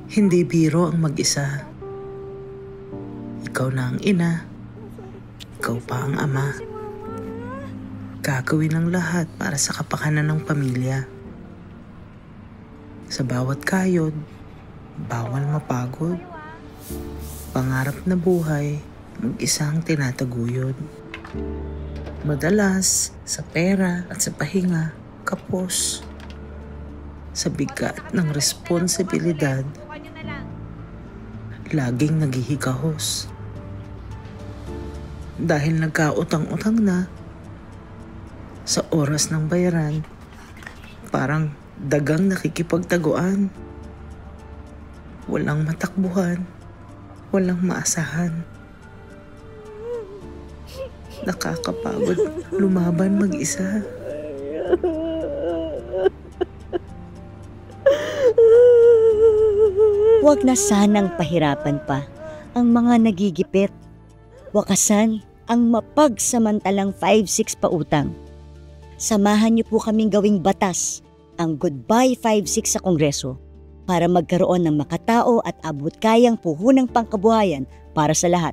Hindi biro ang mag-isa. Ikaw na ang ina. Ikaw pa ang ama. Gagawin ang lahat para sa kapakanan ng pamilya. Sa bawat kayod, bawal mapagod. Pangarap na buhay, mag-isa ang tinataguyod. Madalas, sa pera at sa pahinga, kapos. Sa bigat ng responsibilidad, laging naghihikahos. Dahil nagkautang-utang na, sa oras ng bayaran, parang dagang nakikipagtaguan. Walang matakbuhan, walang maasahan. Nakakapagod lumaban mag-isa. Huwag na sanang pahirapan pa ang mga nagigipit. Wakasan ang mapagsamantalang 5-6 pautang. Samahan niyo po kaming gawing batas ang Goodbye 5-6 sa Kongreso para magkaroon ng makatao at abot-kayang puhunang pangkabuhayan para sa lahat.